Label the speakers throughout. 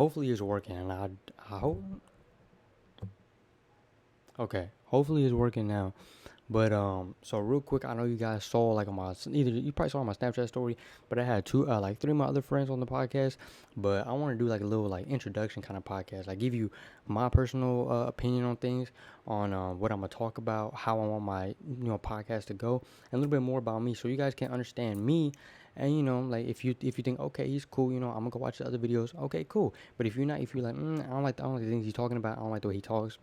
Speaker 1: hopefully it's working, and I hope. Okay, hopefully it's working now. But so real quick, I know you guys saw like on my either you probably saw on my Snapchat story, but I had like three of my other friends on the podcast. But I want to do like a little like introduction kind of podcast, like give you my personal opinion on things, on what I'm gonna talk about, how I want my podcast to go, and a little bit more about me, so you guys can understand me. And like if you think okay he's cool, I'm gonna go watch the other videos. Okay, cool. But if you're not, if you're like I don't like the things he's talking about. I don't like the way he talks.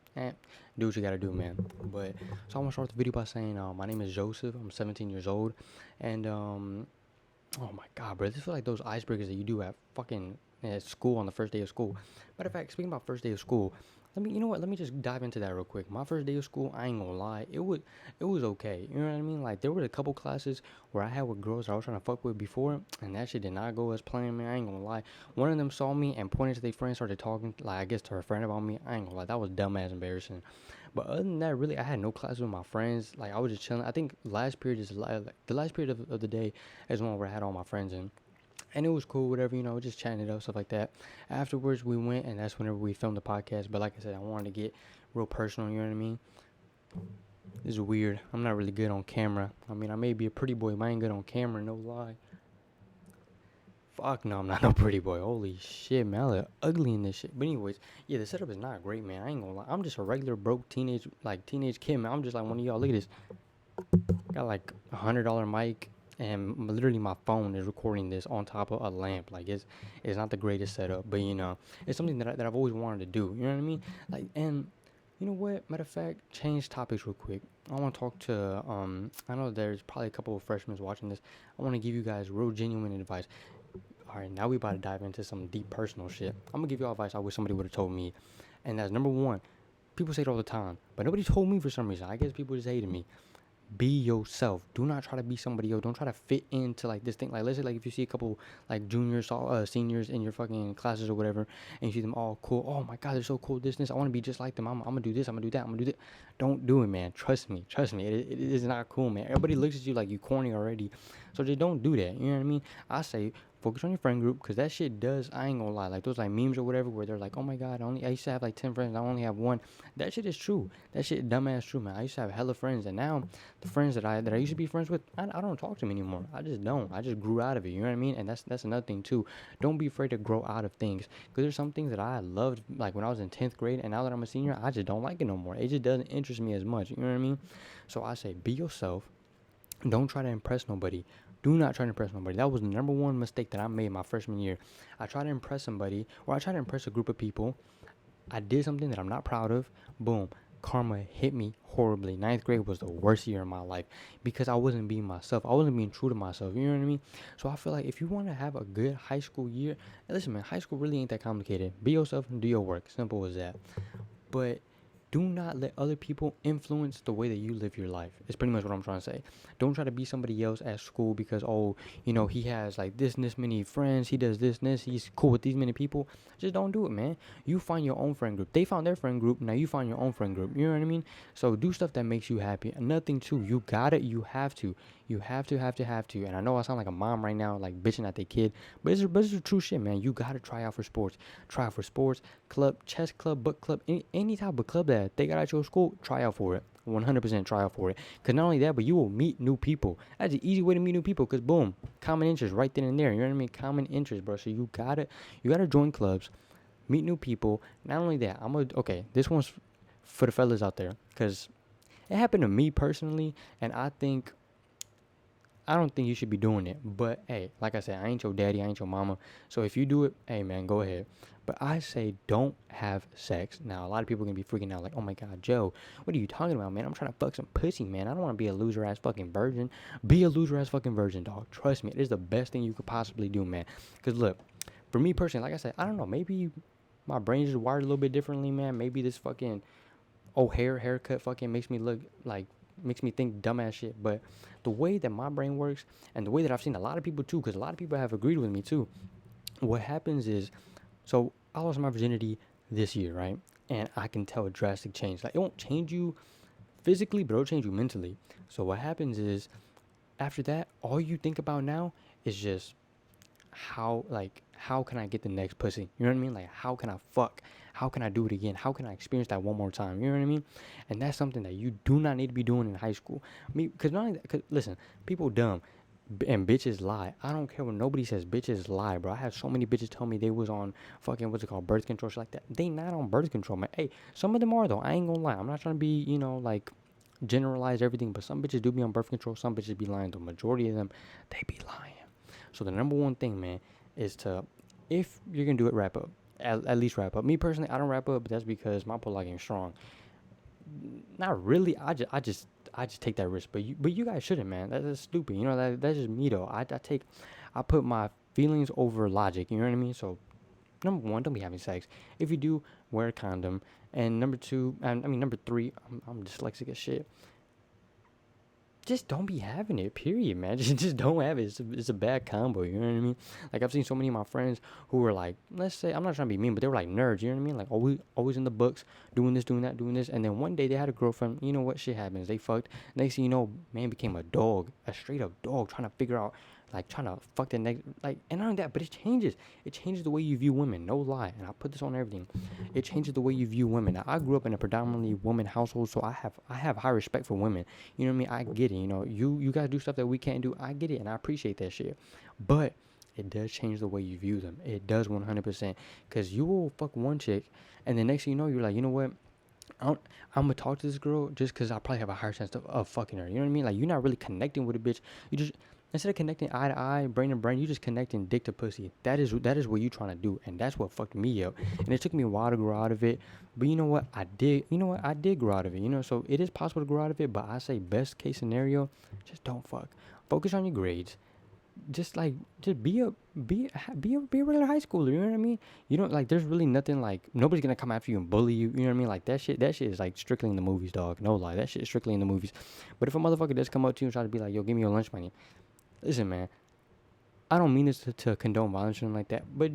Speaker 1: Do what you gotta do, man. But so I want to start the video by saying, my name is Joseph. I'm 17 years old, and oh my god, bro, this is like those icebreakers that you do at fucking at school on the first day of school. Matter of fact, speaking about first day of school, you know what? Let me just dive into that real quick. My first day of school, I ain't gonna lie, it was okay. You know what I mean? Like there were a couple classes where I had with girls that I was trying to fuck with before, and that shit did not go as planned, man. I ain't gonna lie. One of them saw me and pointed to their friend, started talking, like I guess to her friend about me. I ain't gonna lie, that was dumbass embarrassing. But other than that, really, I had no classes with my friends. Like I was just chilling. I think last period is like the last period of the day is one where I had all my friends in. And it was cool, whatever, just chatting it up, stuff like that. Afterwards, we went, and that's whenever we filmed the podcast. But like I said, I wanted to get real personal, you know what I mean? This is weird. I'm not really good on camera. I mean, I may be a pretty boy, but I ain't good on camera, no lie. Fuck no, I'm not no pretty boy. Holy shit, man, I look ugly in this shit. But anyways, yeah, the setup is not great, man. I ain't gonna lie. I'm just a regular broke teenage kid, man. I'm just like one of y'all. Look at this. Got like $100 mic, and literally my phone is recording this on top of a lamp. Like it's not the greatest setup, but it's something that I've always wanted to do. You know what I mean? Like, and you know what? Matter of fact, change topics real quick. I want to talk to I know there's probably a couple of freshmen watching this. I want to give you guys real genuine advice. All right, now we about to dive into some deep personal shit. I'm gonna give you all advice I wish somebody would have told me, and that's number one. People say it all the time, but nobody told me for some reason. I guess people just hated me. Be yourself. Do not try to be somebody else. Don't try to fit into like this thing. Like let's say like if you see a couple like juniors, seniors in your fucking classes or whatever, and you see them all cool. Oh my god, they're so cool. This. I want to be just like them. I'm gonna do this. I'm gonna do that. I'm gonna do that. Don't do it, man. Trust me. Trust me. It is not cool, man. Everybody looks at you like you corny already. So just don't do that. You know what I mean? I say focus on your friend group, because that shit does, I ain't gonna lie, like those like memes or whatever where they're like, oh my god, I used to have like 10 friends, I only have one. That shit is true. That shit dumbass true, man. I used to have hella friends, and now the friends that I used to be friends with, I don't talk to them anymore. I just don't. I just grew out of it. You know what I mean? And that's another thing too. Don't be afraid to grow out of things, because there's some things that I loved like when I was in 10th grade, and now that I'm a senior, I just don't like it no more. It just doesn't interest me as much. You know what I mean? So I say be yourself. Don't try to impress nobody. Do not try to impress nobody. That was the number one mistake that I made my freshman year. I tried to impress somebody, or I tried to impress a group of people. I did something that I'm not proud of. Boom. Karma hit me horribly. Ninth grade was the worst year of my life because I wasn't being myself. I wasn't being true to myself. You know what I mean? So I feel like if you want to have a good high school year, listen, man, high school really ain't that complicated. Be yourself and do your work. Simple as that. But do not let other people influence the way that you live your life. It's pretty much what I'm trying to say. Don't try to be somebody else at school because, oh, he has like this and this many friends. He does this and this. He's cool with these many people. Just don't do it, man. You find your own friend group. They found their friend group. Now you find your own friend group. You know what I mean? So do stuff that makes you happy. And nothing too. You got it. You have to. You have to. And I know I sound like a mom right now, like bitching at their kid. But it's the true shit, man. You got to try out for sports. Try out for sports, club, chess club, book club, any type of club that they got at your school, try out for it. 100% try out for it. Because not only that, but you will meet new people. That's an easy way to meet new people, because boom, common interest right then and there. You know what I mean? Common interest, bro. So you gotta join clubs, meet new people. Not only that, okay, this one's for the fellas out there, because it happened to me personally, and I don't think you should be doing it. But hey, like I said, I ain't your daddy, I ain't your mama. So if you do it, hey man, go ahead. But I say don't have sex. Now a lot of people are gonna be freaking out like, oh my god, Joe, what are you talking about, man? I'm trying to fuck some pussy, man. I don't want to be a loser ass fucking virgin. Be a loser ass fucking virgin, dog. Trust me, it is the best thing you could possibly do, man. Cause look, for me personally, like I said, I don't know, maybe my brain is wired a little bit differently, man. Maybe this fucking haircut fucking makes me look like, makes me think dumbass shit. But the way that my brain works, and the way that I've seen a lot of people too, because a lot of people have agreed with me too, what happens is, so I lost my virginity this year, right? And I can tell a drastic change. Like, it won't change you physically, but it'll change you mentally. So what happens is, after that, all you think about now is just how can I get the next pussy? You know what I mean? Like, how can I fuck? How can I do it again? How can I experience that one more time? You know what I mean? And that's something that you do not need to be doing in high school. Me, because not only that, cause listen, people dumb and bitches lie. I don't care when nobody says bitches lie, bro. I have so many bitches tell me they was on fucking what's it called, birth control, shit like that. They not on birth control, man. Hey, some of them are though. I ain't gonna lie. I'm not trying to be, like generalize everything, but some bitches do be on birth control. Some bitches be lying. The majority of them, they be lying. So the number one thing, man, is to, if you're gonna do it, wrap up. At least wrap up. Me personally, I don't wrap up, but that's because my pull game strong. Not really. I just take that risk. But you guys shouldn't, man. That's stupid. That's just me though. I put my feelings over logic. You know what I mean? So number one, don't be having sex. If you do, wear a condom. And number two, and I mean number three, I'm dyslexic as shit. Just don't be having it, period, man. Just don't have it. It's a bad combo, you know what I mean? Like, I've seen so many of my friends who were like, let's say, I'm not trying to be mean, but they were like nerds, you know what I mean? Like, always in the books, doing this, doing that, doing this. And then one day they had a girlfriend, you know what, shit happens. They fucked. Next thing you know, man became a dog, a straight up dog, trying to figure out, like, trying to fuck the next, like, and not only that, but it changes. It changes the way you view women, no lie. And I put this on everything. It changes the way you view women. Now, I grew up in a predominantly woman household, so I have high respect for women. You know what I mean? I get it. You guys do stuff that we can't do. I get it, and I appreciate that shit. But it does change the way you view them. It does 100%. Because you will fuck one chick, and the next thing you know, you're like, you know what? I'm gonna talk to this girl just because I probably have a higher chance of fucking her. You know what I mean? Like, you're not really connecting with a bitch. You just, instead of connecting eye to eye, brain to brain, you just connecting dick to pussy. That is what you trying to do, and that's what fucked me up. And it took me a while to grow out of it, but you know what? I did. You know what? I did grow out of it. So it is possible to grow out of it, but I say best case scenario, just don't fuck. Focus on your grades. Just be a regular high schooler. You know what I mean? You don't like. There's really nothing like. Nobody's gonna come after you and bully you. You know what I mean? Like that shit. That shit is like strictly in the movies, dog. No lie. That shit is strictly in the movies. But if a motherfucker does come up to you and try to be like, yo, give me your lunch money. Listen, man. I don't mean this to condone violence or something like that, but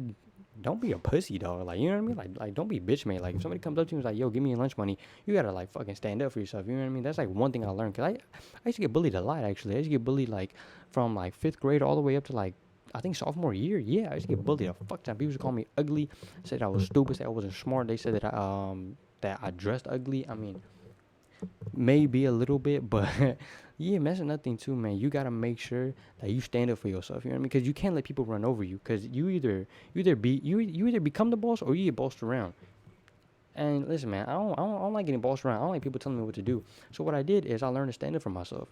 Speaker 1: don't be a pussy, dog. Like, you know what I mean? Like don't be bitch made. Like, if somebody comes up to you and is like, yo, give me your lunch money, you gotta like fucking stand up for yourself. You know what I mean? That's like one thing I learned. Cause I used to get bullied a lot, actually. I used to get bullied like from like 5th grade all the way up to like, I think sophomore year. Yeah, I used to get bullied a fuck ton. People used to call me ugly, said I was stupid, said I wasn't smart. They said that I dressed ugly. I mean, maybe a little bit, but yeah, man, that's another thing too, man. You gotta make sure that you stand up for yourself. You know what I mean? Because you can't let people run over you. Because you either become the boss or you get bossed around. And listen, man, I don't like getting bossed around. I don't like people telling me what to do. So what I did is I learned to stand up for myself.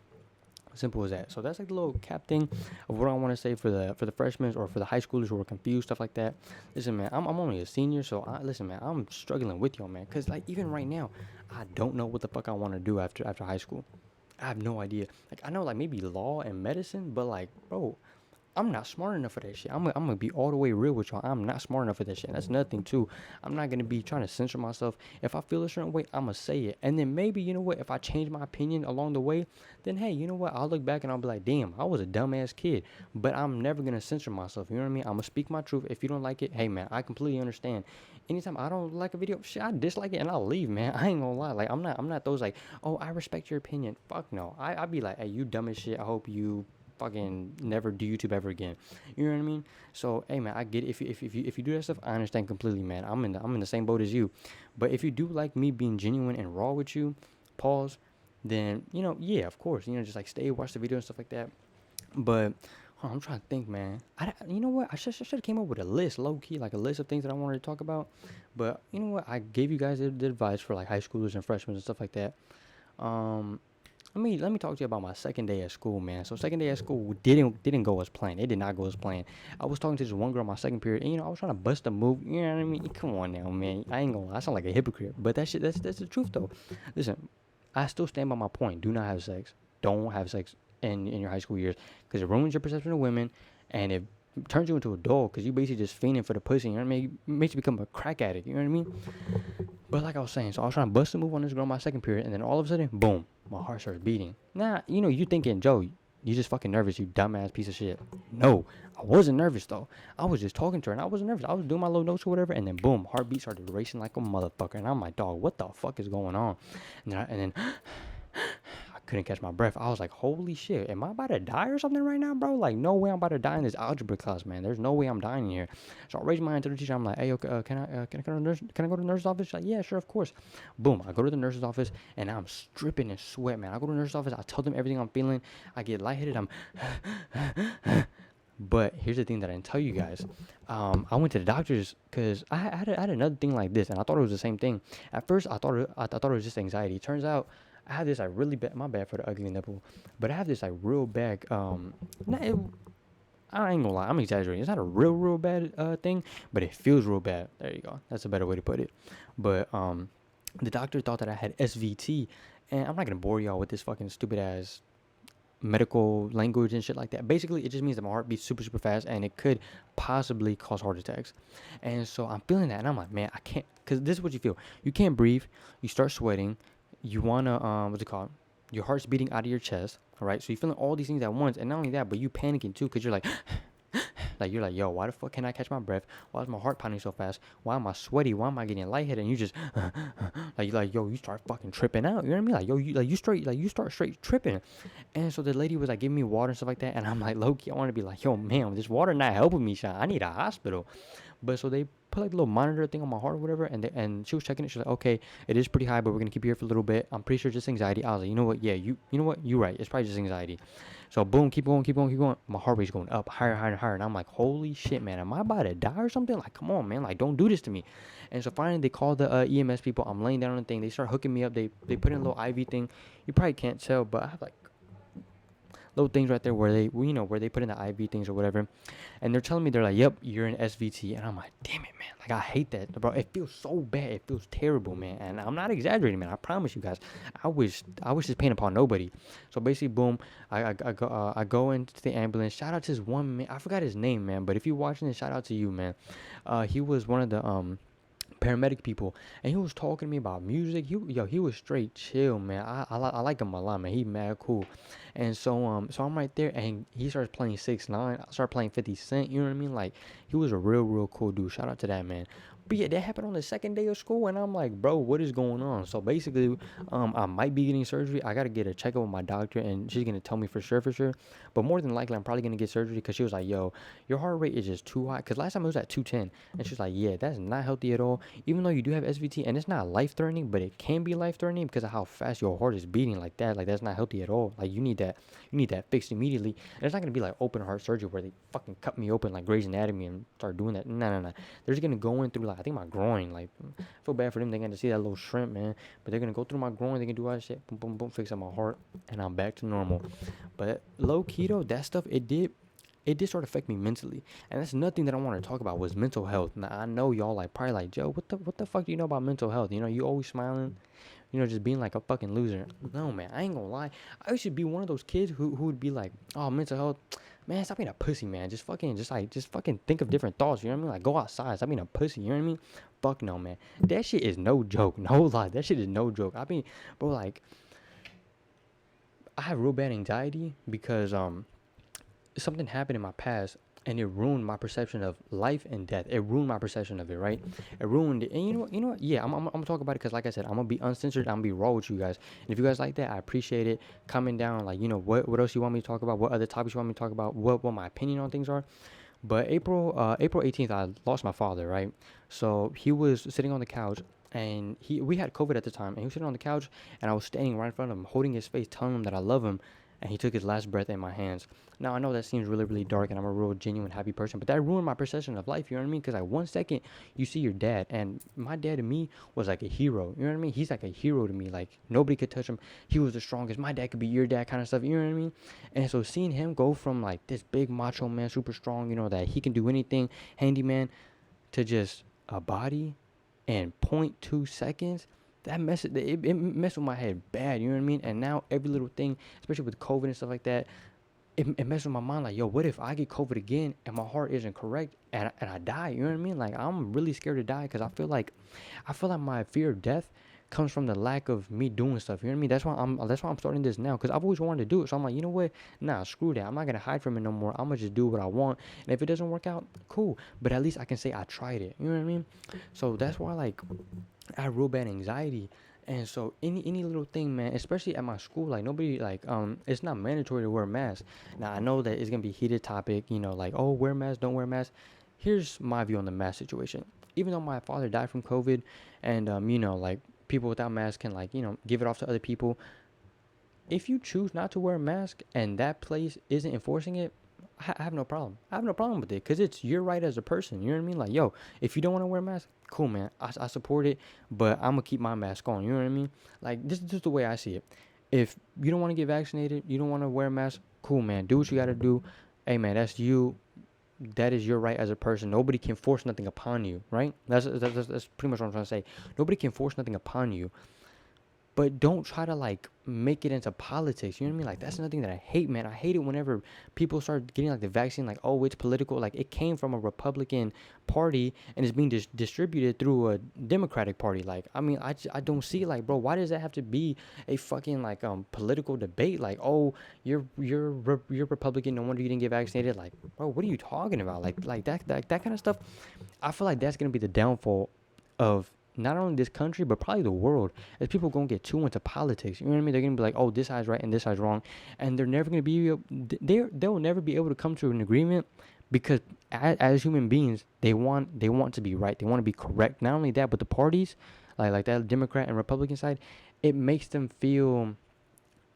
Speaker 1: Simple as that. So that's like the little cap thing of what I want to say for the freshmen or for the high schoolers who are confused, stuff like that. Listen, man, I'm only a senior, so listen, man, I'm struggling with y'all, man, because like even right now, I don't know what the fuck I want to do after high school. I have no idea. Like, I know like maybe law and medicine, but like, bro, I'm not smart enough for that shit. I'm gonna be all the way real with y'all. I'm not smart enough for that shit. And that's another thing too. I'm not gonna be trying to censor myself. If I feel a certain way, I'ma say it. And then maybe, you know what, if I change my opinion along the way, then hey, you know what, I'll look back and I'll be like, damn, I was a dumbass kid. But I'm never gonna censor myself. You know what I mean? I'm gonna speak my truth. If you don't like it, hey man, I completely understand. Anytime I don't like a video, shit, I dislike it and I'll leave, man. I ain't gonna lie. Like, I'm not those like, oh, I respect your opinion. Fuck no. I'd be like, hey, you dumb as shit. I hope you fucking never do YouTube ever again. You know what I mean? So hey man, I get it. If you do that stuff, I understand completely, man. I'm in the same boat as you. But if you do like me being genuine and raw with you, pause, then yeah, of course, just like stay, watch the video and stuff like that. But I'm trying to think, man. You know what? I should have came up with a list, low key, like a list of things that I wanted to talk about. But you know what? I gave you guys the advice for like high schoolers and freshmen and stuff like that. Let me talk to you about my second day at school, man. So second day at school didn't go as planned. It did not go as planned. I was talking to this one girl my second period, and I was trying to bust a move. You know what I mean? Come on now, man. I ain't gonna lie. I sound like a hypocrite, but that's the truth though. Listen, I still stand by my point. Do not have sex. Don't have sex in your high school years, because it ruins your perception of women, and it turns you into a dog, because you basically just fiending for the pussy. You know what I mean? It makes you become a crack addict. You know what I mean? But like I was saying, so I was trying to bust a move on this girl my second period, and then all of a sudden, boom, my heart starts beating. Nah, you thinking, Joe, you just fucking nervous, you dumbass piece of shit. No, I wasn't nervous though. I was just talking to her, and I wasn't nervous. I was doing my little notes or whatever, and then boom, heartbeat started racing like a motherfucker, and I'm like, dog, what the fuck is going on? And then I couldn't catch my breath. I was like, holy shit, am I about to die or something right now, bro? Like, no way I'm about to die in this algebra class, man. There's no way I'm dying in here. So I raised my hand to the teacher. I'm like, hey, okay, can I go to the nurse? Can I go to the nurse's office? She's like, yeah, sure, of course. Boom, I go to the nurse's office and I'm stripping in sweat, man. I go to the nurse's office. I tell them everything I'm feeling. I get lightheaded. I'm But here's the thing that I didn't tell you guys. I went to the doctors because I had another thing like this, and I thought it was the same thing. At first, I thought it was just anxiety. Turns out, I had this like really bad. My bad for the ugly nipple, but I have this like real bad. Not, I ain't gonna lie, I'm exaggerating. It's not a real bad thing, but it feels real bad. There you go. That's a better way to put it. But the doctor thought that I had SVT, and I'm not gonna bore y'all with this fucking stupid ass medical language and shit like that. Basically, it just means that my heart beats super fast and it could possibly cause heart attacks. And so I'm feeling that and I'm like, man, I can't, because this is what you feel. You can't breathe, you start sweating, you wanna what's it called? Your heart's beating out of your chest, all right? So you're feeling all these things at once, and not only that, but you panicking too, because you're like you're like, yo, why the fuck can't I catch my breath? Why is my heart pounding so fast? Why am I sweaty? Why am I getting lightheaded? And you just like yo, you start fucking tripping out. You know what I mean? Like yo, you start straight tripping. And so the lady was like giving me water and stuff like that, and I'm like low key, I want to be like, yo, man, this water not helping me, Sean. I need a hospital. But so they put like a little monitor thing on my heart or whatever, and she was checking it. She's like, okay, it is pretty high, but we're gonna keep you here for a little bit. I'm pretty sure it's just anxiety. I was like, you know what? Yeah, you know what? You're right. It's probably just anxiety. So boom, keep going. My heart rate's going up higher and higher, and I'm like, holy shit, man, am I about to die or something? Like, come on, man, like don't do this to me. And so finally they called the EMS people. I'm laying down on the thing. They start hooking me up. They put in a little IV thing. You probably can't tell, but I have like little things right there where they where they put in the IV things or whatever, and they're telling me, they're like, yep, you're in SVT. And I'm like, damn it, man, like I hate that, bro. It feels so bad, it feels terrible, man. And I'm not exaggerating, man. I promise you guys, I wish this pain upon nobody. So basically, boom, I go into the ambulance. Shout out to this one man, I forgot his name, man, but if you're watching this, shout out to you, man. He was one of the paramedic people, and he was talking to me about music. He was straight chill, man. I like him a lot, man. He mad cool. And so I'm right there, and he starts playing 6ix9ine. I start playing 50 Cent. You know what I mean? Like, he was a real cool dude. Shout out to that man. But yeah, that happened on the second day of school, and I'm like, bro, what is going on? So basically, I might be getting surgery. I gotta get a checkup with my doctor, and she's gonna tell me for sure. But more than likely, I'm probably gonna get surgery, because she was like, yo, your heart rate is just too high. Because last time it was at 210, and she's like, yeah, that's not healthy at all. Even though you do have SVT, and it's not life threatening, but it can be life threatening because of how fast your heart is beating like that. Like, that's not healthy at all. Like, you need that fixed immediately. And it's not gonna be like open heart surgery where they fucking cut me open like Grey's Anatomy and start doing that. No. They're just gonna go in through, like, I think my groin. Like, I feel bad for them. They got to see that little shrimp, man. But they're gonna go through my groin. They can do all that shit. Boom, fix up my heart, and I'm back to normal. But low key though, that stuff, it did start to affect me mentally, and that's nothing that I want to talk about, was mental health. Now I know y'all like probably like, Joe, what the fuck do you know about mental health? You know, you always smiling, just being like a fucking loser. No, man, I ain't gonna lie. I used to be one of those kids who would be like, oh, mental health, man, stop being a pussy, man. Just fucking think of different thoughts. You know what I mean? Like, go outside. Stop being a pussy. You know what I mean? Fuck no, man. That shit is no joke. No lie. That shit is no joke. I mean, bro, like, I have real bad anxiety because something happened in my past, and it ruined my perception of life and death. It ruined my perception of it, right? It ruined it. And you know what? Yeah, I'm gonna talk about it, because like I said, I'm gonna be uncensored. I'm gonna be raw with you guys. And if you guys like that, I appreciate it. Comment down, like, what else you want me to talk about? What other topics you want me to talk about? What my opinion on things are. But April 18th, I lost my father, right? So he was sitting on the couch, and we had COVID at the time, and he was sitting on the couch, and I was standing right in front of him, holding his face, telling him that I love him, and he took his last breath in my hands. Now, I know that seems really dark, and I'm a real genuine happy person, but that ruined my perception of life. You know what I mean? Because like 1 second you see your dad, and my dad to me was like a hero. You know what I mean? He's like a hero to me. Like, nobody could touch him. He was the strongest. My dad could be your dad, kind of stuff. You know what I mean? And so seeing him go from like this big macho man, super strong, that he can do anything, handyman, to just a body in 0.2 seconds, that it messed with my head bad. You know what I mean? And now every little thing, especially with COVID and stuff like that, it messed with my mind. Like, yo, what if I get COVID again and my heart isn't correct, and I die? You know what I mean? Like, I'm really scared to die, because I feel like my fear of death comes from the lack of me doing stuff. You know what I mean? That's why I'm starting this now, because I've always wanted to do it. So I'm like, you know what? Nah, screw that. I'm not gonna hide from it no more. I'm gonna just do what I want. And if it doesn't work out, cool. But at least I can say I tried it. You know what I mean? So that's why, like, I have real bad anxiety. And so any little thing, man, especially at my school, like nobody like it's not mandatory to wear a mask. Now I know that it's gonna be a heated topic, like, oh, wear mask, don't wear mask. Here's my view on the mask situation. Even though my father died from COVID, and like people without masks can like give it off to other people. If you choose not to wear a mask and that place isn't enforcing it, I have no problem. I have no problem with it because it's your right as a person. You know what I mean? Like, yo, if you don't want to wear a mask, cool, man. I support it, but I'm going to keep my mask on. You know what I mean? Like, this is just the way I see it. If you don't want to get vaccinated, you don't want to wear a mask, cool, man. Do what you got to do. Hey, man, that's you. That is your right as a person. Nobody can force nothing upon you, right? That's pretty much what I'm trying to say. Nobody can force nothing upon you. But don't try to like make it into politics. You know what I mean? Like that's another thing that I hate, man. I hate it whenever people start getting like the vaccine, like, oh, it's political. Like it came from a Republican party and it's being distributed through a Democratic party. Like, I mean, I don't see like, bro, why does that have to be a fucking like political debate? Like, oh, you're Republican, no wonder you didn't get vaccinated. Like, bro, what are you talking about? Like that kind of stuff. I feel like that's gonna be the downfall of not only this country but probably the world, as people gonna get too into politics. You know what I mean? They're gonna be like, oh, this side's right and this side's wrong, and they're never gonna be they'll never be able to come to an agreement because as human beings they want to be right, they want to be correct. Not only that, but the parties like that Democrat and Republican side, it makes them feel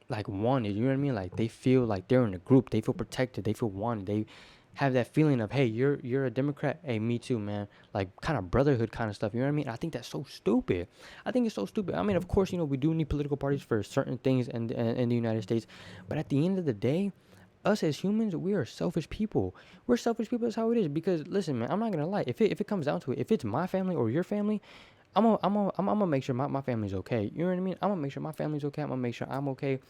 Speaker 1: like wanted. You know what I mean? Like they feel like they're in a group, they feel protected, they feel wanted, they have that feeling of, hey, you're a Democrat, hey, me too, man. Like kind of brotherhood kind of stuff. You know what I mean? I think that's so stupid. I think it's so stupid. I mean, of course, we do need political parties for certain things in the United States, but at the end of the day, us as humans, we are selfish people. We're selfish people. That's how it is. Because listen, man, I'm not gonna lie. If it comes down to it, if it's my family or your family, I'm gonna make sure my family's okay. You know what I mean? I'm gonna make sure my family's okay. I'm gonna make sure I'm okay.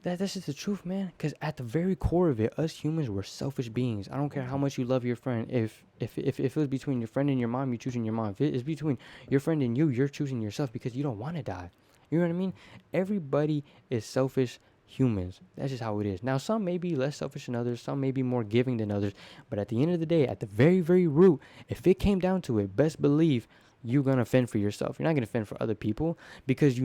Speaker 1: That's just the truth, man. Because at the very core of it, us humans were selfish beings. I don't care how much you love your friend. If it was between your friend and your mom, you're choosing your mom. If it is between your friend and you, you're choosing yourself because you don't want to die. You know what I mean? Everybody is selfish humans. That's just how it is. Now, some may be less selfish than others. Some may be more giving than others. But at the end of the day, at the very, very root, if it came down to it, best believe you're going to fend for yourself. You're not going to fend for other people because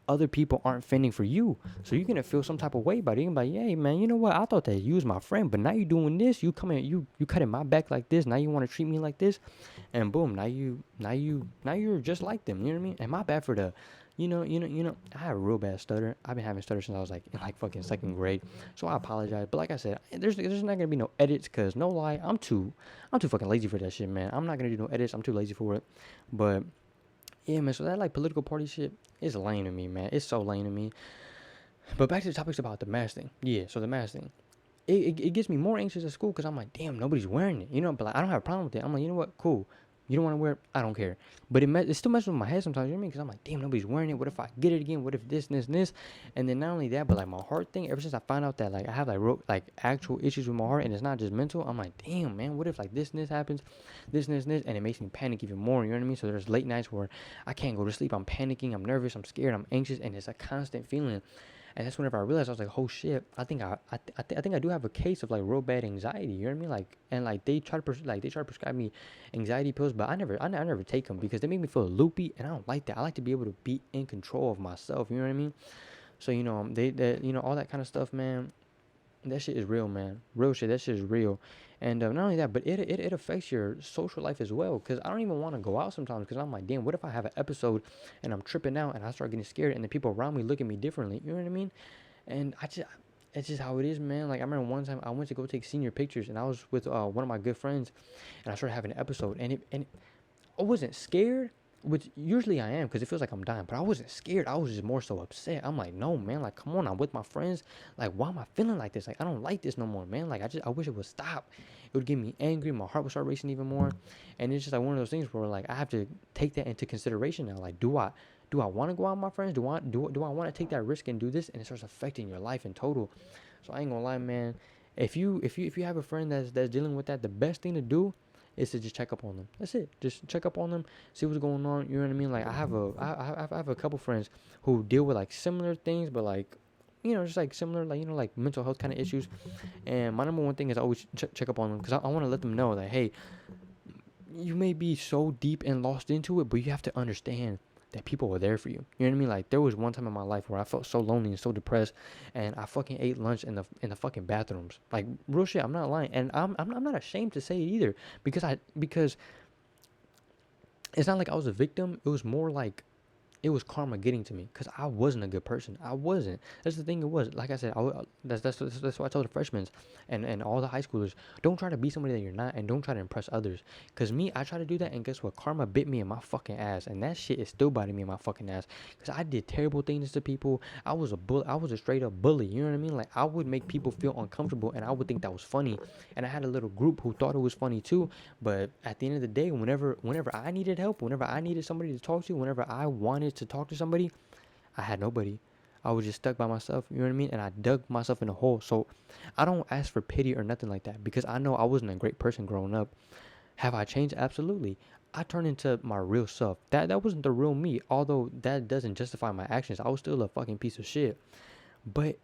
Speaker 1: other people aren't fending for you. So you're gonna feel some type of way about it. You're gonna be like, hey man, you know what? I thought that you was my friend, but now you doing this, you cutting my back like this, now you wanna treat me like this, and boom, now you're just like them. You know what I mean? And my bad for the I have a real bad stutter. I've been having stutter since I was like in like fucking second grade. So I apologize. But like I said, there's not gonna be no edits because no lie, I'm too fucking lazy for that shit, man. I'm not gonna do no edits, I'm too lazy for it. But yeah, man, so that like political party shit is lame to me, man. It's so lame to me. But back to the topics about the mask thing. Yeah, so the mask thing. It gets me more anxious at school because I'm like, damn, nobody's wearing it. But like, I don't have a problem with it. I'm like, you know what? Cool. You don't want to wear it? I don't care. But it still messes with my head sometimes, you know what I mean? Because I'm like, damn, nobody's wearing it. What if I get it again? What if this and this and this? And then not only that, but like my heart thing, ever since I found out that like I have like actual issues with my heart and it's not just mental, I'm like, damn, man, what if like this and this happens? This and this and this? And it makes me panic even more, you know what I mean? So there's late nights where I can't go to sleep. I'm panicking. I'm nervous. I'm scared. I'm anxious. And it's a constant feeling. And that's whenever I realized, I was like, oh shit, I think I do have a case of like real bad anxiety. You know what I mean? Like, and like they try to prescribe me anxiety pills, but I never take them because they make me feel loopy, and I don't like that. I like to be able to be in control of myself. You know what I mean? So they all that kind of stuff, man. That shit is real, man. Real shit. That shit is real. And not only that, but it affects your social life as well. Because I don't even want to go out sometimes because I'm like, damn, what if I have an episode and I'm tripping out and I start getting scared and the people around me look at me differently? You know what I mean? And it's just how it is, man. Like I remember one time I went to go take senior pictures and I was with one of my good friends and I started having an episode and I wasn't scared, which usually I am because it feels like I'm dying, but I wasn't scared. I was just more so upset. I'm like, no, man, like, come on, I'm with my friends. Like, why am I feeling like this? Like, I don't like this no more, man. Like, I wish it would stop. It would get me angry. My heart would start racing even more. And it's just like one of those things where, like, I have to take that into consideration now. Like, do I want to go out with my friends? Do I want to take that risk and do this? And it starts affecting your life in total. So I ain't gonna lie, man. If you have a friend that's dealing with that, the best thing to do is to just check up on them. That's it. Just check up on them, see what's going on. You know what I mean? Like I have a couple friends who deal with like similar things, but like just like similar, like like mental health kind of issues. And my number one thing is always check up on them because I want to let them know that hey, you may be so deep and lost into it, but you have to understand that people were there for you. You know what I mean? Like there was one time in my life where I felt so lonely and so depressed, and I fucking ate lunch in the fucking bathrooms. Like real shit. I'm not lying, and I'm not ashamed to say it either because it's not like I was a victim. It was more like it was karma getting to me because I wasn't a good person. I wasn't. That's the thing. It was like I said. That's why I told the freshmen and all the high schoolers, don't try to be somebody that you're not, and don't try to impress others. Cause me, I try to do that, and guess what? Karma bit me in my fucking ass, and that shit is still biting me in my fucking ass. Cause I did terrible things to people. I was a bull. I was a straight up bully. You know what I mean? Like I would make people feel uncomfortable, and I would think that was funny. And I had a little group who thought it was funny too. But at the end of the day, whenever I needed help, whenever I needed somebody to talk to, whenever I wanted to talk to somebody, I had nobody. I was just stuck by myself, you know what I mean? And I dug myself in a hole. So I don't ask for pity or nothing like that because I know I wasn't a great person growing up. Have I changed? Absolutely. I turned into my real self. That wasn't the real me, although that doesn't justify my actions. I was still a fucking piece of shit. But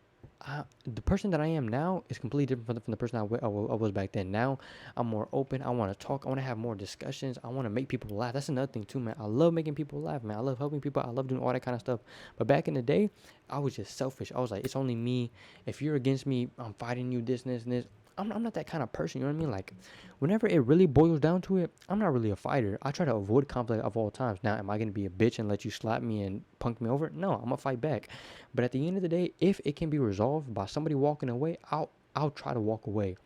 Speaker 1: the person that I am now is completely different from the person I was back then. Now I'm more open. I want to talk. I want to have more discussions. I want to make people laugh. That's another thing too, man. I love making people laugh, man. I love helping people. I love doing all that kind of stuff. But back in the day, I was just selfish. I was like, it's only me. If you're against me, I'm fighting you. This, and this. I'm not that kind of person, you know what I mean? Like, whenever it really boils down to it, I'm not really a fighter. I try to avoid conflict of all times. Now, am I going to be a bitch and let you slap me and punk me over? No, I'm going to fight back. But at the end of the day, if it can be resolved by somebody walking away, I'll try to walk away.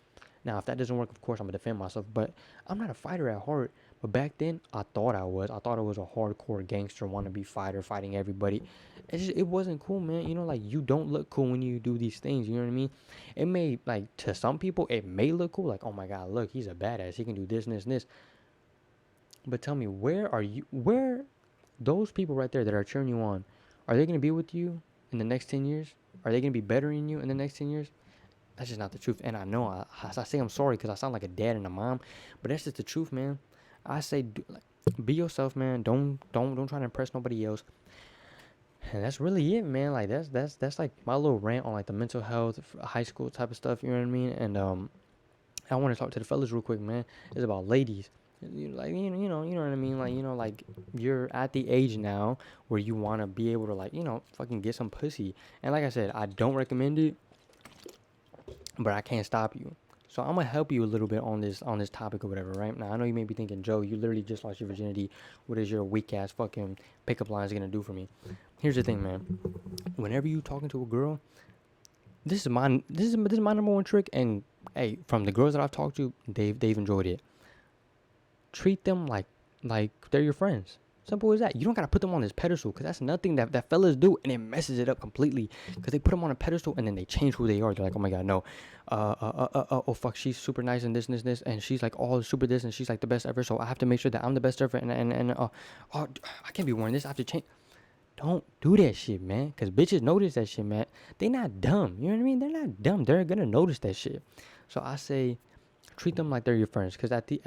Speaker 1: Now, if that doesn't work, of course, I'm going to defend myself. But I'm not a fighter at heart. But back then, I thought I was. I thought I was a hardcore gangster, wannabe fighter, fighting everybody. It wasn't cool, man. You know, like, you don't look cool when you do these things. You know what I mean? It may, like, to some people, it may look cool. Like, oh, my God, look, he's a badass. He can do this and this and this. But tell me, where those people right there that are cheering you on, are they going to be with you in the next 10 years? Are they going to be bettering you in the next 10 years? That's just not the truth. And I know I say I'm sorry because I sound like a dad and a mom, but that's just the truth, man. I say, like, be yourself, man. Don't try to impress nobody else. And that's really it, man. Like that's like my little rant on like the mental health, high school type of stuff. You know what I mean? And I want to talk to the fellas real quick, man. It's about ladies. Like you know what I mean. Like like you're at the age now where you want to be able to like fucking get some pussy. And like I said, I don't recommend it, but I can't stop you. So I'm gonna help you a little bit on this topic or whatever, right? Now I know you may be thinking, Joe, you literally just lost your virginity. What is your weak ass fucking pickup lines gonna do for me? Here's the thing, man. Whenever you talking to a girl, this is my number one trick. And hey, from the girls that I've talked to, they've enjoyed it. Treat them like they're your friends. Simple as that. You don't gotta put them on this pedestal because that's nothing that fellas do, and it messes it up completely because they put them on a pedestal and then they change who they are. They're like, oh my God, no, oh fuck, she's super nice and this, and she's like all super this, and she's like the best ever. So I have to make sure that I'm the best ever, and oh, I can't be wearing this. I have to change. Don't do that shit, man, because bitches notice that shit, man. They not dumb. You know what I mean? They're not dumb. They're gonna notice that shit. So I say, treat them like they're your friends, because at the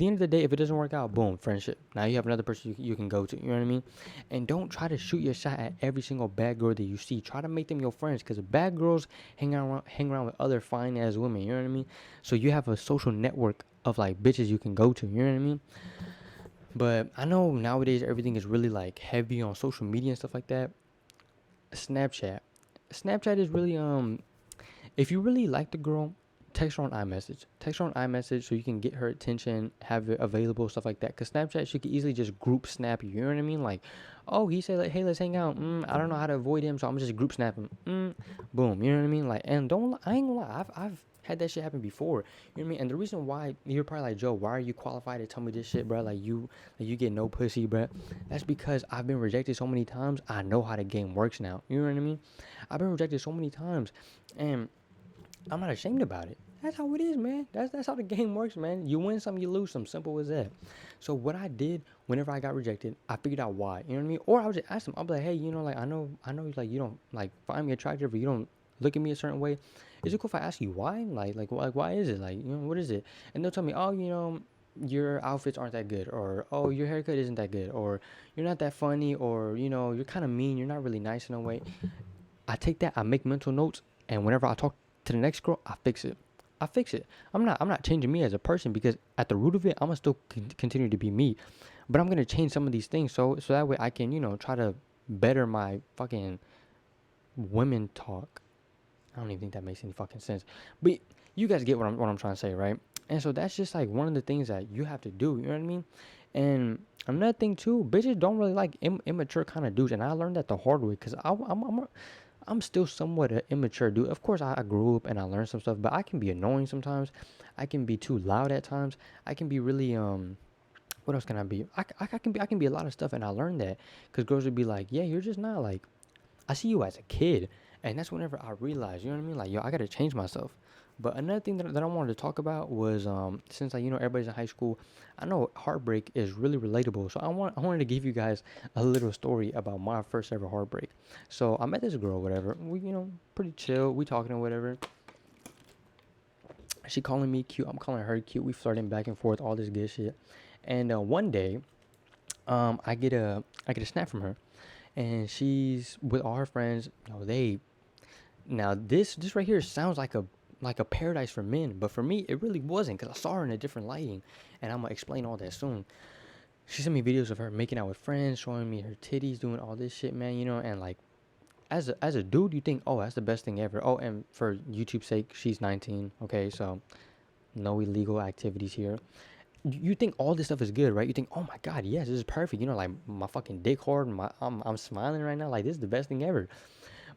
Speaker 1: end of the day, if it doesn't work out, boom, friendship. Now you have another person you can go to. You know what I mean? And don't try to shoot your shot at every single bad girl that you see. Try to make them your friends, because bad girls hang around with other fine ass women. You know what I mean? So you have a social network of like bitches you can go to. You know what I mean? But I know nowadays everything is really like heavy on social media and stuff like that. Snapchat is really if you really like the girl, text her on iMessage. Text her on iMessage so you can get her attention, have it available, stuff like that. Because Snapchat, she could easily just group snap you. You know what I mean? Like, oh, he said, like, hey, let's hang out. I don't know how to avoid him, so I'm just group snap him. Boom. You know what I mean? Like, and I ain't gonna lie. I've had that shit happen before. You know what I mean? And the reason why you're probably like, Joe, why are you qualified to tell me this shit, bro? Like you get no pussy, bro. That's because I've been rejected so many times. I know how the game works now. You know what I mean? I've been rejected so many times, and I'm not ashamed about it. That's how it is, man. That's how the game works, man. You win some, you lose some. Simple as that. So what I did whenever I got rejected, I figured out why. You know what I mean? Or I would just ask them. I'll be like, hey, like I know, like you don't like find me attractive, or you don't look at me a certain way. Is it cool if I ask you why? Like why is it? Like, what is it? And they'll tell me, oh, your outfits aren't that good, or oh, your haircut isn't that good, or you're not that funny, or you're kind of mean. You're not really nice in a way. I take that, I make mental notes, and whenever I talk to the next girl, I fix it. I'm not changing me as a person, because at the root of it, I'm gonna still continue to be me. but I'm gonna change some of these things so that way I can, try to better my fucking women talk. I don't even think that makes any fucking sense. But you guys get what I'm trying to say, right? And so that's just like one of the things that you have to do. You know what I mean? And another thing too, bitches don't really like immature kind of dudes, and I learned that the hard way because I'm still somewhat an immature dude. Of course, I grew up and I learned some stuff, but I can be annoying sometimes. I can be too loud at times. I can be really What else can I be? I can be a lot of stuff, and I learned that because girls would be like, "Yeah, you're just not like I see you as a kid," and that's whenever I realized, you know what I mean? Like, yo, I gotta change myself. But another thing that I wanted to talk about was since like everybody's in high school, I know heartbreak is really relatable. So I wanted to give you guys a little story about my first ever heartbreak. So I met this girl, whatever. We pretty chill. We talking or whatever. She calling me cute. I'm calling her cute. We flirting back and forth, all this good shit. And one day, I get a snap from her, and she's with all her friends. Now this right here sounds like a paradise for men, but for me it really wasn't because I saw her in a different lighting, and I'm gonna explain all that soon. She sent me videos of her making out with friends, showing me her titties, doing all this shit, man. And like as a dude, you think, oh, that's the best thing ever. Oh, and for YouTube's sake, she's 19. Okay, so no illegal activities here. You think all this stuff is good, right? You think, oh my god, yes, this is perfect. Like my fucking dick hard, and I'm smiling right now, like this is the best thing ever.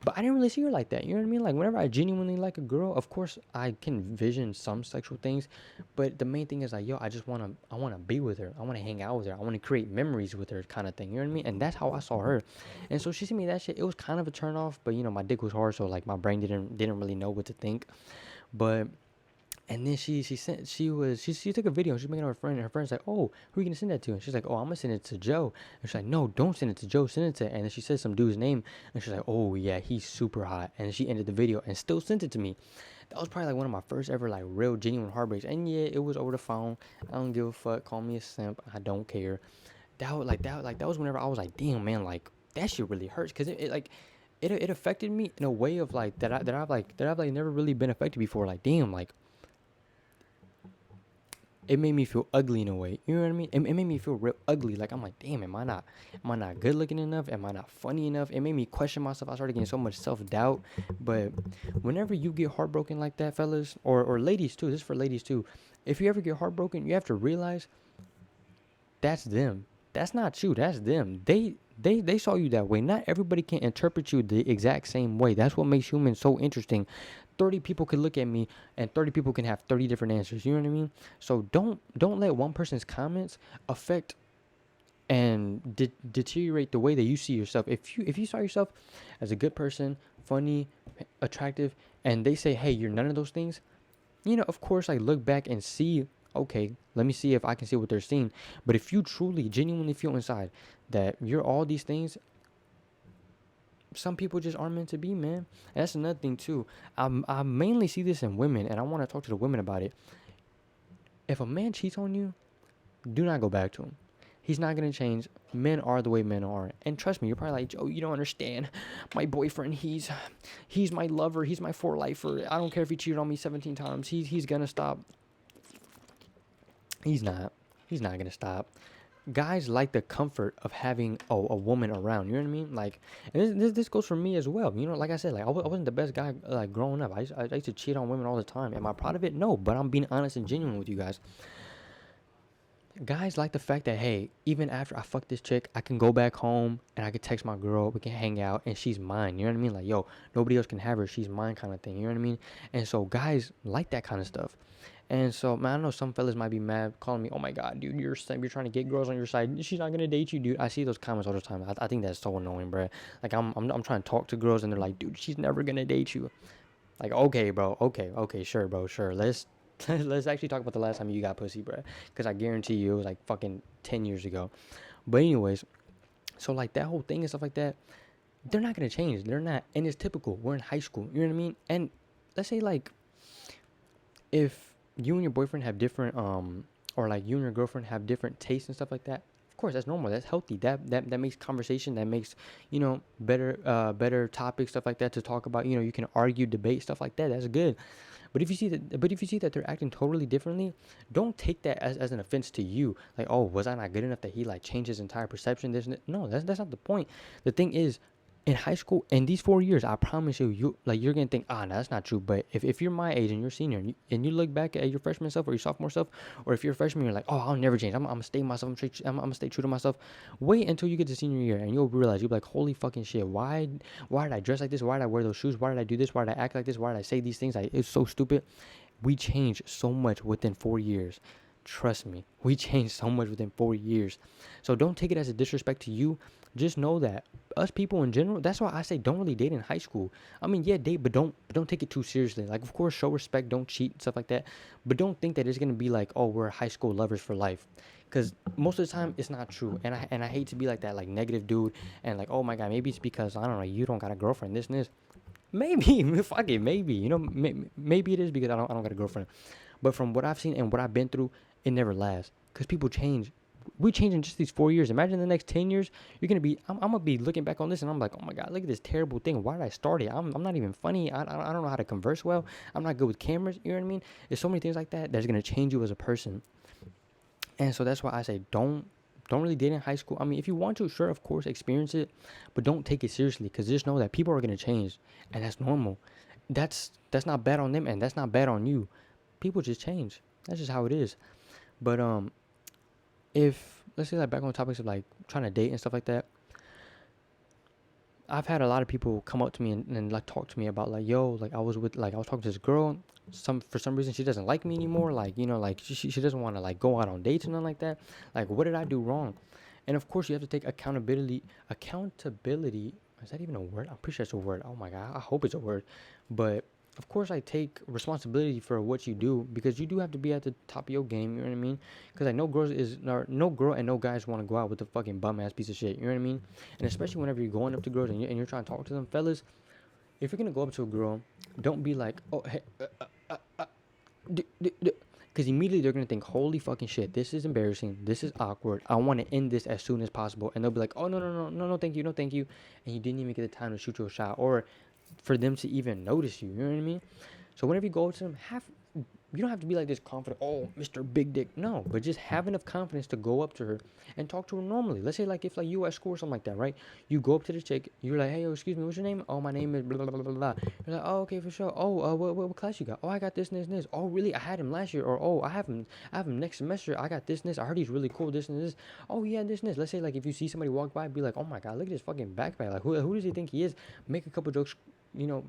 Speaker 1: But I didn't really see her like that. You know what I mean? Like whenever I genuinely like a girl, of course I can vision some sexual things, but the main thing is like, yo, I wanna be with her. I wanna hang out with her. I wanna create memories with her, kind of thing. You know what I mean? And that's how I saw her. And so she sent me that shit. It was kind of a turn off, but my dick was hard, so like my brain didn't really know what to think. But and then she took a video. She's making it with her friend, and her friend's like, "Oh, who are you gonna send that to?" And she's like, "Oh, I'm gonna send it to Joe." And she's like, "No, don't send it to Joe. Send it to." And then she says some dude's name, and she's like, "Oh yeah, he's super hot." And she ended the video and still sent it to me. That was probably like one of my first ever like real genuine heartbreaks. And yeah, it was over the phone. I don't give a fuck. Call me a simp. I don't care. That was whenever I was like, damn man, like that shit really hurts because it affected me in a way of like that I've never really been affected before. Like damn, like it made me feel ugly in a way. You know what I mean? It made me feel real ugly. Like I'm like, damn, am I not good looking enough? Am I not funny enough? It made me question myself. I started getting so much self doubt. But whenever you get heartbroken like that, fellas, or ladies too, this is for ladies too. If you ever get heartbroken, you have to realize that's them. That's not you. That's them. They saw you that way. Not everybody can interpret you the exact same way. That's what makes humans so interesting. 30 people could look at me and 30 people can have 30 different answers. You know what I mean? So don't let one person's comments affect and deteriorate the way that you see yourself. If you saw yourself as a good person, funny, attractive, and they say, "Hey, you're none of those things," of course, like look back and see, okay, let me see if I can see what they're seeing. But if you truly, genuinely feel inside that you're all these things, some people just aren't meant to be, man. And that's another thing too. I mainly see this in women, and I want to talk to the women about it. If a man cheats on you, do not go back to him. He's not gonna change. Men are the way men are, and trust me, you're probably like, Joe, you don't understand. My boyfriend, he's my lover. He's my for lifer. I don't care if he cheated on me 17 times. He's gonna stop. He's not. He's not gonna stop. Guys like the comfort of having a woman around. You know what I mean? Like, and this goes for me as well. Like I said, like I wasn't the best guy like growing up. I used to cheat on women all the time. Am I proud of it? No, but I'm being honest and genuine with you guys. Guys like the fact that, hey, even after I fuck this chick, I can go back home and I can text my girl, we can hang out, and she's mine. You know what I mean? Like, yo, nobody else can have her. She's mine, kind of thing. You know what I mean? And so guys like that kind of stuff. And so, man, I know some fellas might be mad, calling me, "Oh my god, dude, you're trying to get girls on your side. She's not gonna date you, dude." I see those comments all the time. I think that's so annoying, bro. Like I'm trying to talk to girls and they're like, "Dude, she's never gonna date you." Like, okay, bro, okay, sure, bro, sure. Let's actually talk about the last time you got pussy, bro. Because I guarantee you it was like fucking 10 years ago. But anyways, so like that whole thing and stuff like that, they're not gonna change. They're not, and it's typical. We're in high school. You know what I mean? And let's say like if you and your boyfriend have different or like you and your girlfriend have different tastes and stuff like that, of course that's normal, that's healthy, that makes conversation, that makes better topics, stuff like that to talk about. You can argue, debate, stuff like that. That's good. But if you see that they're acting totally differently, don't take that as an offense to you. Like, oh, was I not good enough that he like changed his entire perception? This and that. No, that's not the point. The thing is, in high school, in these 4 years, I promise you, you're gonna think, no, that's not true. But if you're my age and you're senior, and you look back at your freshman self or your sophomore self, or if you're a freshman, you're like, oh, I'll never change. I'm gonna stay myself. I'm gonna stay true to myself. Wait until you get to senior year, and you'll realize you'll be like, holy fucking shit, why did I dress like this? Why did I wear those shoes? Why did I do this? Why did I act like this? Why did I say these things? It's so stupid. We change so much within 4 years. Trust me, we changed so much within 4 years. So don't take it as a disrespect to you. Just know that us people in general, that's why I say don't really date in high school. I mean, yeah, date, but don't take it too seriously. Like, of course, show respect, don't cheat, stuff like that. But don't think that it's gonna be like, oh, we're high school lovers for life, because most of the time it's not true. And I hate to be like that, like negative dude, and like, oh my god, maybe it's because I don't know, you don't got a girlfriend, this and this. Maybe, fuck it, maybe, maybe it is because I don't got a girlfriend. But from what I've seen and what I've been through, it never lasts because people change. We change in just these 4 years. Imagine the next 10 years, you're going to be, I'm going to be looking back on this and I'm like, oh my God, look at this terrible thing. Why did I start it? I'm not even funny. I don't know how to converse well. I'm not good with cameras. You know what I mean? There's so many things like that that's going to change you as a person. And so that's why I say don't really date in high school. I mean, if you want to, sure, of course, experience it, but don't take it seriously because just know that people are going to change and that's normal. That's not bad on them and that's not bad on you. People just change. That's just how it is. But if let's say like back on topics of like trying to date and stuff like that, I've had a lot of people come up to me and like talk to me about like, yo, like I was talking to this girl. For some reason she doesn't like me anymore. Like, like she doesn't want to like go out on dates and nothing like that. Like, what did I do wrong? And of course you have to take accountability. Accountability, is that even a word? I'm pretty sure it's a word. Oh my god, I hope it's a word. But of course I take responsibility for what you do because you do have to be at the top of your game. You know what I mean? Because like no girl and no guys want to go out with a fucking bum ass piece of shit. You know what I mean? And especially whenever you're going up to girls and you're trying to talk to them, fellas. If you're gonna go up to a girl, don't be like, oh hey, because immediately they're gonna think, holy fucking shit, this is embarrassing, this is awkward, I want to end this as soon as possible, and they'll be like, oh no, thank you, no thank you, and you didn't even get the time to shoot your shot or for them to even notice you. You know what I mean? So whenever you go to them, you don't have to be like this confident, oh, Mr. Big Dick. No, but just have enough confidence to go up to her and talk to her normally. Let's say like if like you at school or something like that, right? You go up to the chick, you're like, hey, yo, excuse me, what's your name? Oh, my name is blah blah blah blah blah. You're like, oh, okay, for sure. Oh, what class you got? Oh, I got this and this and this. Oh, really? I had him last year. Or oh, I have him next semester. I got this and this. I heard he's really cool. This and this. Oh yeah, this and this. Let's say like if you see somebody walk by, be like, oh my god, look at this fucking backpack. Like who does he think he is? Make a couple jokes.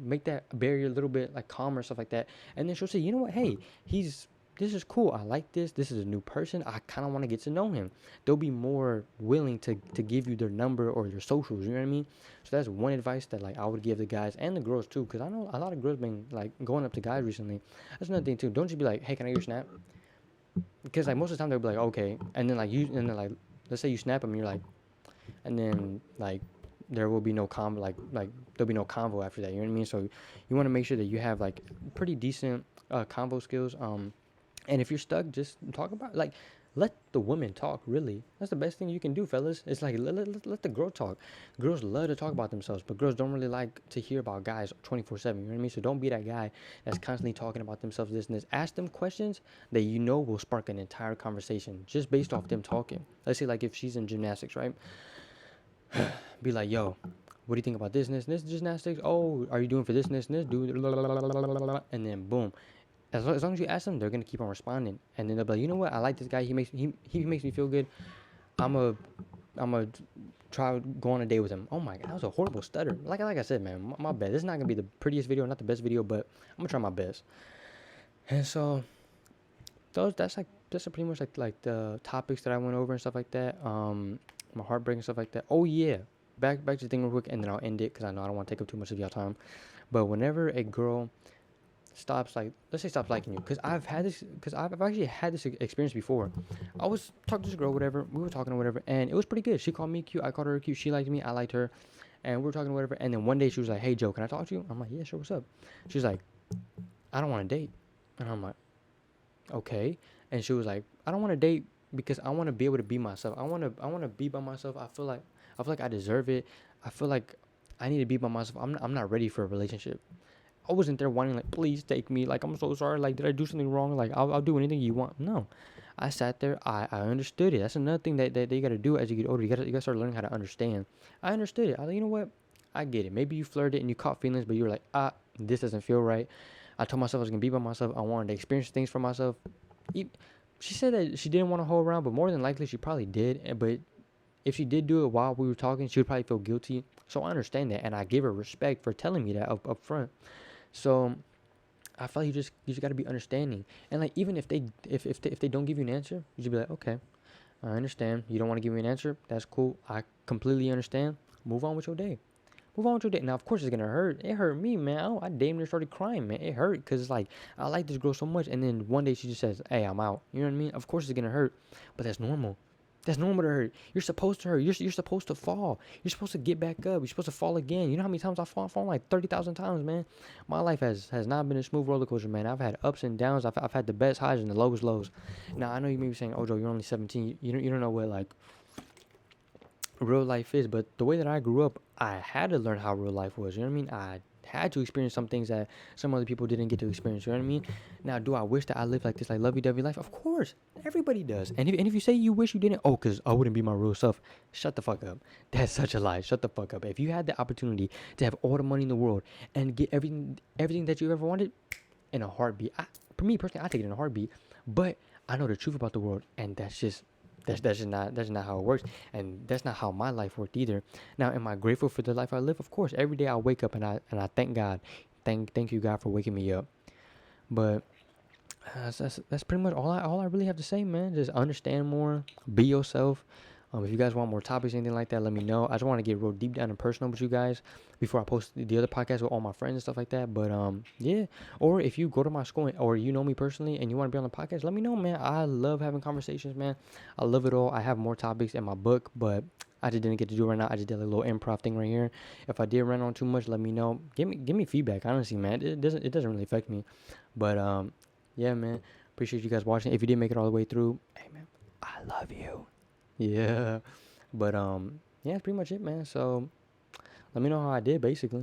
Speaker 1: Make that barrier a little bit like calmer, stuff like that. And then she'll say, you know what? Hey, this is cool. I like this. This is a new person. I kind of want to get to know him. They'll be more willing to give you their number or their socials. You know what I mean? So that's one advice that like I would give the guys and the girls too, because I know a lot of girls been like going up to guys recently. That's another thing too. Don't just be like, hey, can I get your snap? Because like most of the time they'll be like, okay, and then like let's say you snap them, and you're like, and then like there will be no convo, like there'll be no convo after that. You know what I mean? So you want to make sure that you have like pretty decent convo skills. And if you're stuck, just talk about like let the women talk. Really, that's the best thing you can do, fellas. It's like let the girl talk. Girls love to talk about themselves, but girls don't really like to hear about guys 24/7. You know what I mean? So don't be that guy that's constantly talking about themselves, this and this. Ask them questions that will spark an entire conversation just based off them talking. Let's say like if she's in gymnastics, right? Be like, yo, what do you think about this and this and this gymnastics? Oh, are you doing for this and this and this? And then boom. As long as you ask them, they're gonna keep on responding, and then they'll be like, you know what? I like this guy. He makes me feel good. I'm a try go on a date with him. Oh my god, that was a horrible stutter. Like I said, man, my bad. This is not gonna be the prettiest video, not the best video, but I'm gonna try my best. And so that's pretty much like the topics that I went over and stuff like that. My heartbreak and stuff like that. Oh yeah, back to the thing real quick, and then I'll end it because I know I don't want to take up too much of y'all time. But whenever a girl stops liking you, because I've actually had this experience before. I was talking to this girl, whatever, we were talking or whatever, and it was pretty good. She called me cute, I called her cute, she liked me, I liked her, and we were talking whatever, and then one day she was like, hey Joe, can I talk to you? I'm like, yeah, sure, what's up? She's like, I don't want to date. And I'm like, okay. And she was like, I don't want to date because I want to be able to be myself. I want to be by myself. I feel like I deserve it. I feel like I need to be by myself. I'm not ready for a relationship. I wasn't there whining like, please take me. Like, I'm so sorry. Like, did I do something wrong? Like, I'll do anything you want. No, I sat there. I understood it. That's another thing that you got to do as you get older. You gotta start learning how to understand. I understood it. I like, you know what? I get it. Maybe you flirted and you caught feelings, but you were like, this doesn't feel right. I told myself I was gonna be by myself. I wanted to experience things for myself. She said that she didn't want to hold around, but more than likely she probably did. But if she did do it while we were talking, she would probably feel guilty. So I understand that, and I give her respect for telling me that up front. So I feel like you just got to be understanding, and like even if they don't give you an answer, you should be like, okay, I understand. You don't want to give me an answer. That's cool. I completely understand. Move on with your day. Move on with your day. Now, of course, it's gonna hurt. It hurt me, man. I damn near started crying, man. It hurt because it's like I like this girl so much, and then one day she just says, "Hey, I'm out." You know what I mean? Of course, it's gonna hurt, but that's normal. That's normal to hurt. You're supposed to hurt. You're supposed to fall. You're supposed to get back up. You're supposed to fall again. You know how many times I've fallen like 30,000 times, man? My life has not been a smooth roller coaster, man. I've had ups and downs. I've had the best highs and the lowest lows. Now, I know you may be saying, oh, Joe, you're only 17. You don't know what, like, real life is, but the way that I grew up, I had to learn how real life was. You know what I mean? I had to experience some things that some other people didn't get to experience. You know what I mean? Now, do I wish that I lived like this, like lovey-dovey life? Of course, everybody does. And if you say you wish you didn't, oh, cause I wouldn't be my real self. Shut the fuck up. That's such a lie. Shut the fuck up. If you had the opportunity to have all the money in the world and get everything that you ever wanted in a heartbeat, for me personally, I take it in a heartbeat. But I know the truth about the world, and that's just not how it works, and that's not how my life worked either. Now, am I grateful for the life I live? Of course. Every day I wake up and I thank God, thank you God for waking me up. But that's pretty much all I really have to say, man. Just understand more, be yourself. If you guys want more topics, anything like that, let me know. I just want to get real deep down and personal with you guys before I post the other podcast with all my friends and stuff like that. But yeah. Or if you go to my school or you know me personally and you want to be on the podcast, let me know, man. I love having conversations, man. I love it all. I have more topics in my book, but I just didn't get to do it right now. I just did a little improv thing right here. If I did run on too much, let me know. Give me feedback. Honestly, man, it doesn't really affect me. But yeah, man. Appreciate you guys watching. If you didn't make it all the way through, hey, man, I love you. Yeah. But yeah, that's pretty much it, man. So let me know how I did, basically.